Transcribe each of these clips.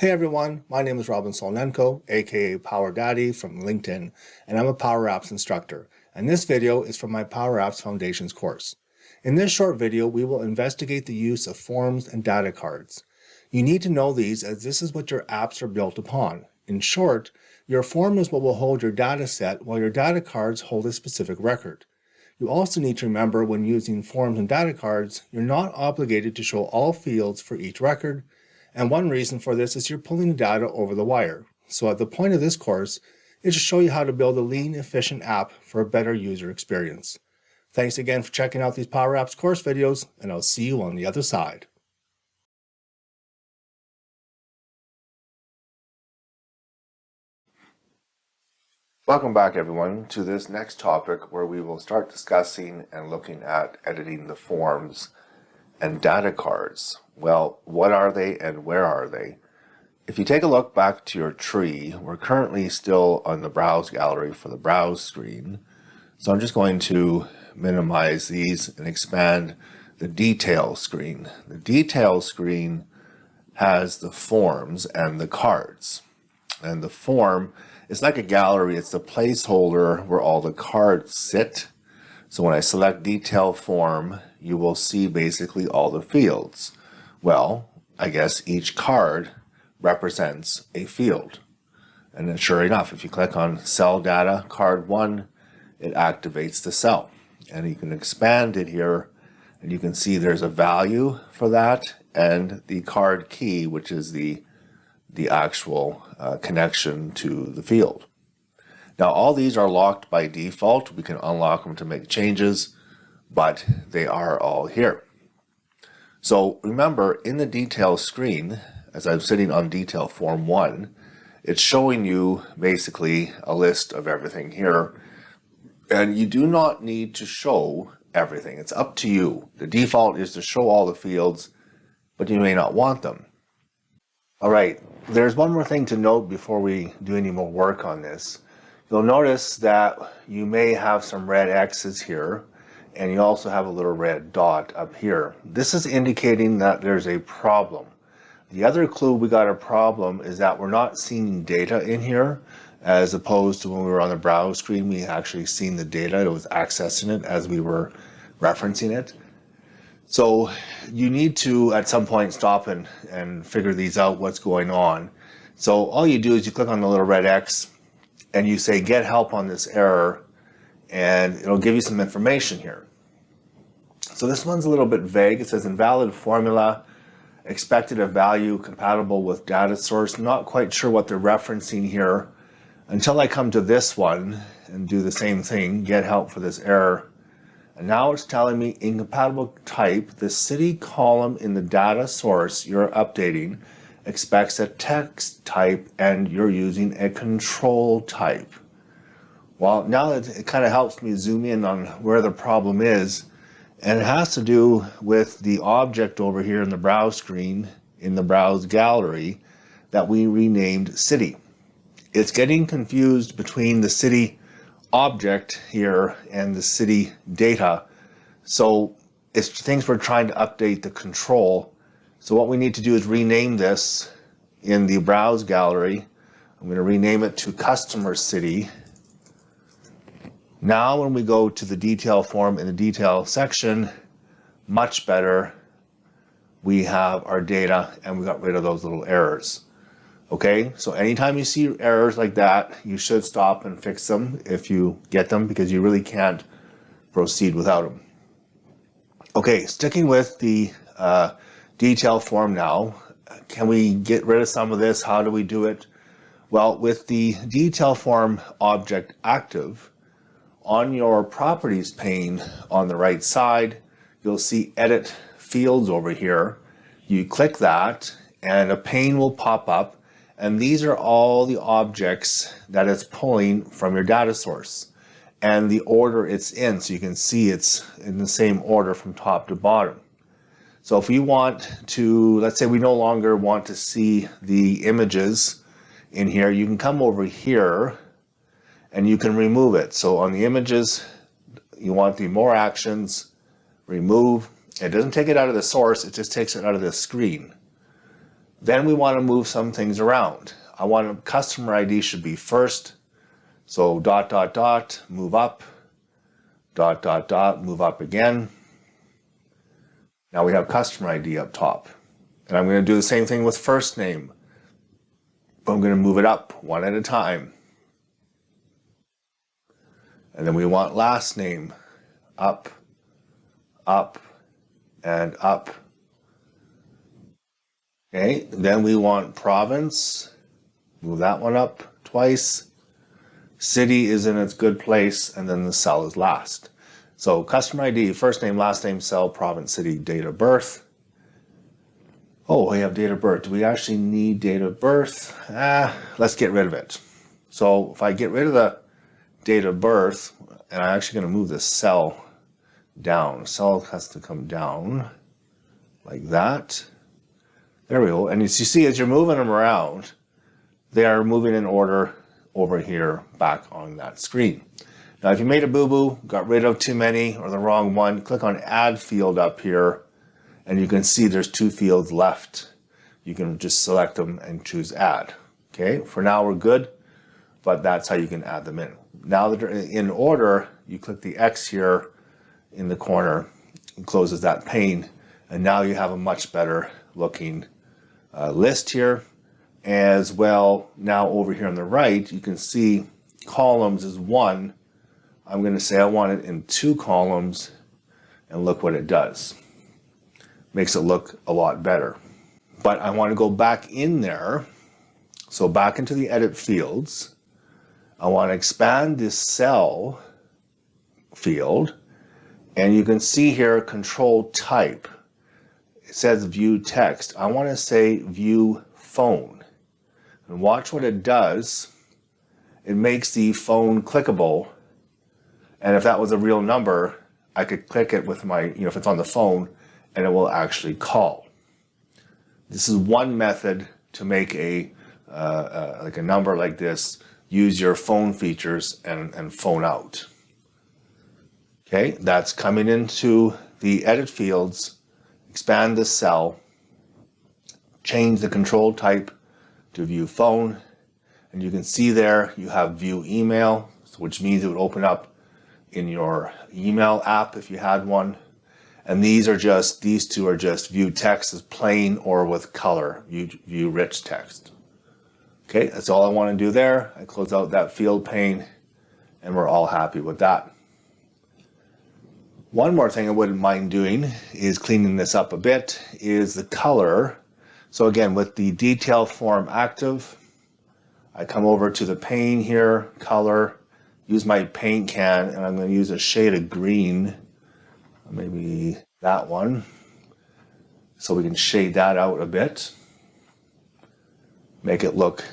Hey everyone, my name is Robin Solnenko, aka Power Daddy from LinkedIn, and I'm a Power Apps instructor. And this video is from my Power Apps Foundations course. In this short video, we will investigate the use of forms and data cards. You need to know these as this is what your apps are built upon. In short, your form is what will hold your data set while your data cards hold a specific record. You also need to remember when using forms and data cards, you're not obligated to show all fields for each record. And one reason for this is you're pulling the data over the wire. So at the point of this course is to show you how to build a lean, efficient app for a better user experience. Thanks again for checking out these Power Apps course videos, and I'll see you on the other side. Welcome back everyone to this next topic where we will start discussing and looking at editing the forms and data cards. Well, what are they and where are they? If you take a look back to your tree, we're currently still on the browse gallery for the browse screen. So I'm just going to minimize these and expand the detail screen. The detail screen has the forms and the cards. And the form is like a gallery. It's the placeholder where all the cards sit. So when I select detail form, you will see basically all the fields. Well, I guess each card represents a field. And then sure enough, if you click on cell data card 1, it activates the cell. And you can expand it here and you can see there's a value for that and the card key, which is the actual connection to the field. Now all these are locked by default. We can unlock them to make changes, but they are all here. So remember, in the detail screen, as I'm sitting on detail form 1, it's showing you basically a list of everything here. And you do not need to show everything. It's up to you. The default is to show all the fields, but you may not want them. All right, there's one more thing to note before we do any more work on this. You'll notice that you may have some red X's here, and you also have a little red dot up here. This is indicating that there's a problem. The other clue we got a problem is that we're not seeing data in here, as opposed to when we were on the browse screen, we actually seen the data. It was accessing it as we were referencing it. So you need to, at some point, stop and figure these out, what's going on. So all you do is you click on the little red X and you say, get help on this error, and it'll give you some information here. So this one's a little bit vague. It says invalid formula, expected a value compatible with data source. Not quite sure what they're referencing here until I come to this one and do the same thing, get help for this error. And now it's telling me incompatible type. The city column in the data source you're updating expects a text type and you're using a control type. Well, now it kind of helps me zoom in on where the problem is, and it has to do with the object over here in the browse screen, in the browse gallery, that we renamed city. It's getting confused between the city object here and the city data. So it's things we're trying to update the control. So what we need to do is rename this in the browse gallery. I'm going to rename it to customer city. Now when we go to the detail form in the detail section, much better, we have our data and we got rid of those little errors. Okay, so anytime you see errors like that, you should stop and fix them if you get them, because you really can't proceed without them. Okay, sticking with the detail form now, can we get rid of some of this? How do we do it? Well, with the detail form object active, on your properties pane on the right side, you'll see edit fields over here. You click that and a pane will pop up, and these are all the objects that it's pulling from your data source and the order it's in. So you can see it's in the same order from top to bottom. So if we want to, let's say we no longer want to see the images in here, you can come over here and you can remove it. So on the images, you want the more actions, remove. It doesn't take it out of the source, it just takes it out of the screen. Then we want to move some things around. I want a customer ID should be first. So dot, dot, dot, move up, dot, dot, dot, move up again. Now we have customer ID up top. And I'm going to do the same thing with first name. But I'm going to move it up one at a time. And then we want last name, up, up, and up. Okay, then we want province, move that one up twice. City is in its good place, and then the cell is last. So customer ID, first name, last name, cell, province, city, date of birth. Oh, we have date of birth. Do we actually need date of birth? Let's get rid of it. So if I get rid of the date of birth, and I'm actually going to move this cell down. Cell has to come down like that. There we go. And as you see, as you're moving them around, they are moving in order over here back on that screen. Now, if you made a boo-boo, got rid of too many or the wrong one, click on Add Field up here, and you can see there's 2 fields left. You can just select them and choose Add. Okay, for now we're good, but that's how you can add them in. Now that they're in order, you click the X here in the corner and closes that pane, and now you have a much better looking list here. As well, now over here on the right, you can see columns is 1. I'm going to say I want it in 2 columns, and look what it does. Makes it look a lot better. But I want to go back in there. So back into the edit fields. I want to expand this cell field, and you can see here control type. It says view text. I want to say view phone. And watch what it does. It makes the phone clickable. And if that was a real number, I could click it with my, if it's on the phone, and it will actually call. This is one method to make like a number like this, use your phone features and phone out. Okay, that's coming into the edit fields, expand the cell, change the control type to view phone, and you can see there you have view email, which means it would open up in your email app if you had one. And these 2 are just view text as plain or with color, view rich text. Okay, that's all I want to do there. I close out that field pane, and we're all happy with that. One more thing I wouldn't mind doing is cleaning this up a bit, is the color. So again, with the detail form active, I come over to the pane here, color, use my paint can, and I'm going to use a shade of green, maybe that one, so we can shade that out a bit. Make it look,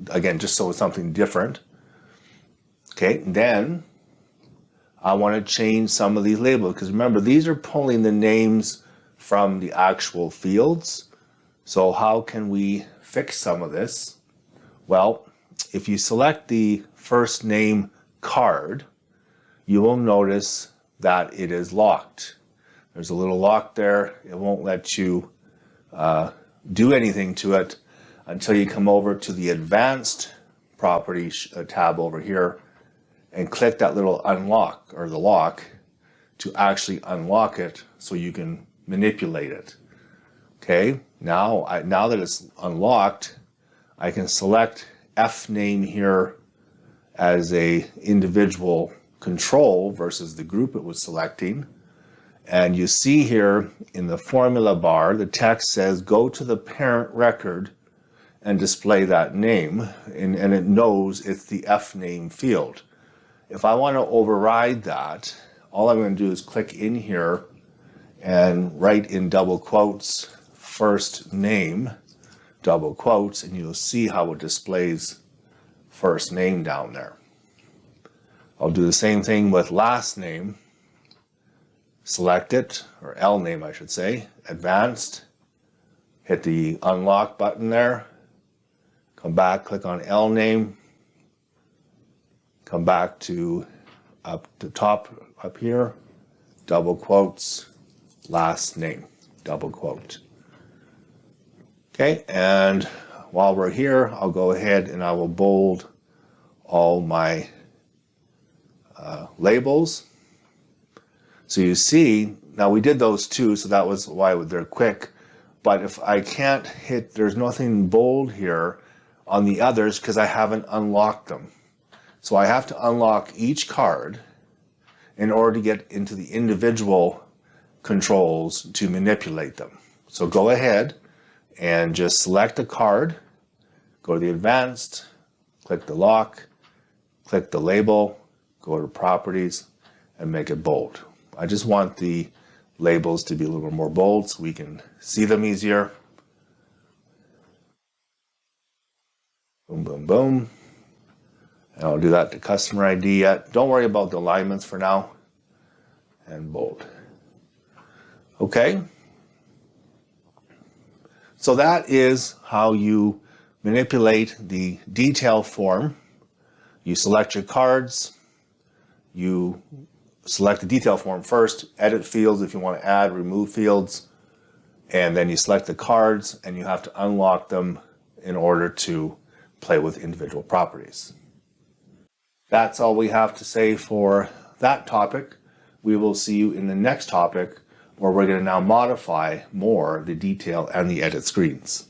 again, just so it's something different. Okay, then I want to change some of these labels, because remember, these are pulling the names from the actual fields. So how can we fix some of this? Well, if you select the first name card, you will notice that it is locked. There's a little lock there. It won't let you do anything to it until you come over to the advanced properties tab over here and click that little unlock or the lock to actually unlock it so you can manipulate it. Okay, now that it's unlocked, I can select F name here as a individual control versus the group it was selecting. And you see here in the formula bar, the text says go to the parent record and display that name, and it knows it's the F name field. If I want to override that, all I'm going to do is click in here and write in double quotes first name, double quotes, and you'll see how it displays first name down there. I'll do the same thing with last name. Select it, or L name I should say, advanced, hit the unlock button there, come back, click on L name, come back to up the top up here, double quotes, last name, double quote. Okay, and while we're here, I'll go ahead and I will bold all my labels. So you see, now we did those two, so that was why they're quick. But if I can't hit, there's nothing bold here on the others because I haven't unlocked them. So I have to unlock each card in order to get into the individual controls to manipulate them. So go ahead and just select a card, go to the advanced, click the lock, click the label, go to properties, and make it bold. I just want the labels to be a little more bold so we can see them easier. Boom, boom, boom. And I'll do that to customer ID yet. Don't worry about the alignments for now. And bold. Okay. So that is how you manipulate the detail form. You select your cards. You select the detail form first, edit fields if you want to add, remove fields, and then you select the cards and you have to unlock them in order to play with individual properties. That's all we have to say for that topic. We will see you in the next topic where we're going to now modify more the detail and the edit screens.